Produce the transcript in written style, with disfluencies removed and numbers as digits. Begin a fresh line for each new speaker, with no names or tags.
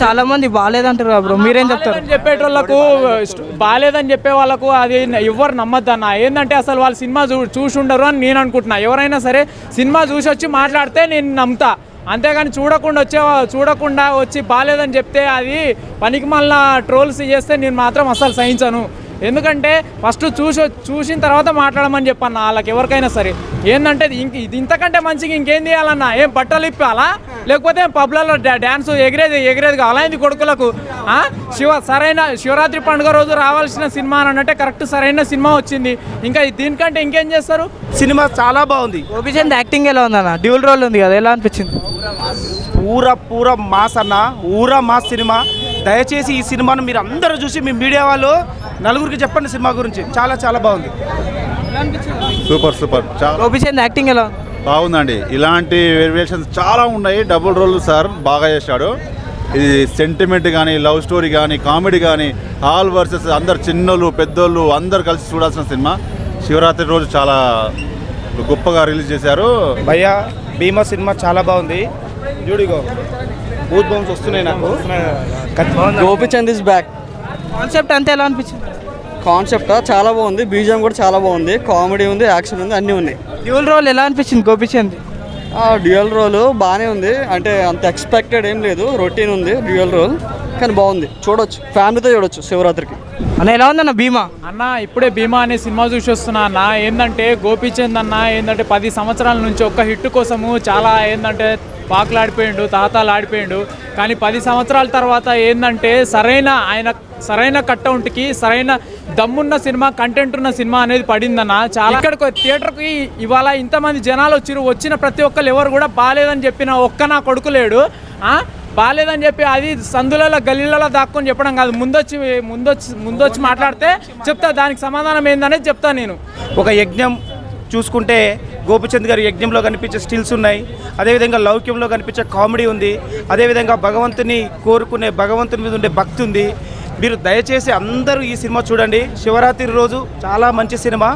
చాలా మంది బాగాలేదంటారు బ్రో, మీరేం చెప్తారు?
చెప్పేటోళ్ళకు బాగాలేదని చెప్పే వాళ్ళకు అది ఎవరు నమ్మద్దన్న. ఏంటంటే అసలు వాళ్ళు సినిమా చూసి ఉండరు అని నేను అనుకుంటున్నా. ఎవరైనా సరే సినిమా చూసి వచ్చి మాట్లాడితే నేను నమ్ముతా, అంతేగాని చూడకుండా వచ్చి బాగాలేదని చెప్తే అది పనికి మళ్ళీ ట్రోల్స్ చేస్తే నేను మాత్రం అసలు సహించను. ఎందుకంటే ఫస్ట్ చూసిన తర్వాత మాట్లాడమని చెప్పన్న వాళ్ళకి ఎవరికైనా సరే. ఏంటంటే ఇది ఇంతకంటే మంచిగా ఇంకేం చేయాలన్నా? ఏం బట్టలు ఇప్పాలా, లేకపోతే పబ్లలో డ్యాన్స్ ఎగిరేది కావాలా? ఇది కొడుకులకు సరైన శివరాత్రి పండుగ రోజు రావాల్సిన సినిమా అని అంటే కరెక్ట్ సరైన సినిమా వచ్చింది. ఇంకా దీనికంటే ఇంకేం చేస్తారు?
సినిమా చాలా బాగుంది.
గోపీచంద్ యాక్టింగ్ ఎలా ఉందన్న? డ్యూల్ రోల్ ఉంది కదా, ఎలా అనిపించింది?
పూరా మాస్ అన్న, మాస్ సినిమా. దయచేసి ఈ సినిమాను మీరు అందరూ చూసి మీ మీడియా వాళ్ళు నలుగురికి చెప్పండి సినిమా గురించి. చాలా బాగుంది.
సూపర్.
గోపీచంద్ యాక్టింగ్ ఎలా ఉంది?
బాగుందండి. ఇలాంటి వేరియేషన్స్ చాలా ఉన్నాయి. డబుల్ రోల్ సార్ బాగా చేశాడు. ఇది సెంటిమెంట్ కానీ, లవ్ స్టోరీ కానీ, కామెడీ కానీ, ఆల్ వర్సెస్ అందరు చిన్నోళ్ళు పెద్దోళ్ళు అందరు కలిసి చూడాల్సిన సినిమా. శివరాత్రి రోజు చాలా గొప్పగా రిలీజ్ చేశారు.
భయ్యా భీమా సినిమా చాలా బాగుంది. జూడిగో బూత్ బౌన్స్ వస్తున్నాయి నాకు.
Gopichand is back.
కాన్సెప్ట్ అంతా ఎలా అనిపించింది?
కాన్సెప్ట్ చాలా బాగుంది, బీజిఎం కూడా చాలా బాగుంది, కామెడీ ఉంది, యాక్షన్ ఉంది, అన్నీ ఉన్నాయి.
డ్యూల్ రోల్ ఎలా అనిపించింది గోపీచంద్?
డ్యూయల్ రోల్ బాగానే ఉంది. అంటే అంత ఎక్స్పెక్టెడ్ ఏం లేదు, రొటీన్ ఉంది డ్యూయల్ రోల్, కానీ బాగుంది. చూడొచ్చు, ఫ్యామిలీతో చూడొచ్చు శివరాత్రికి.
అన్న ఎలా ఉందన్న భీమా?
అన్న ఇప్పుడే భీమా అనే సినిమా చూసి వస్తున్నా అన్న. ఏంటంటే గోపీచంద్ అన్న 10 సంవత్సరాల నుంచి ఒక్క హిట్ కోసము చాలా పాకులాడిపోయిండు, తాతాలాడిపోయిండు. కానీ 10 సంవత్సరాల తర్వాత సరైన కట్అవుట్కి సరైన దమ్మున్న సినిమా, కంటెంట్ ఉన్న సినిమా అనేది పడిందన్న. చాలా ఇక్కడికి థియేటర్కి ఇవాళ ఇంతమంది జనాలు వచ్చిన ప్రతి ఒక్కరు ఎవరు కూడా బాగాలేదని చెప్పిన ఒక్క నా కొడుకు లేడు. బాగాలేదని చెప్పి అది సందులలో గల్లీలలో దాక్కొని చెప్పడం కాదు, ముందొచ్చి మాట్లాడితే చెప్తా, దానికి సమాధానం ఏందనేది చెప్తా నేను.
ఒక యజ్ఞం చూసుకుంటే గోపిచంద్ గారి యజ్ఞంలో కనిపించే స్టిల్స్ ఉన్నాయి. అదేవిధంగా లౌక్యంలో కనిపించే కామెడీ ఉంది. అదేవిధంగా భగవంతుని కోరుకునే భగవంతుని మీద ఉండే భక్తి ఉంది. మీరు దయచేసి అందరూ ఈ సినిమా చూడండి. శివరాత్రి రోజు చాలా మంచి సినిమా.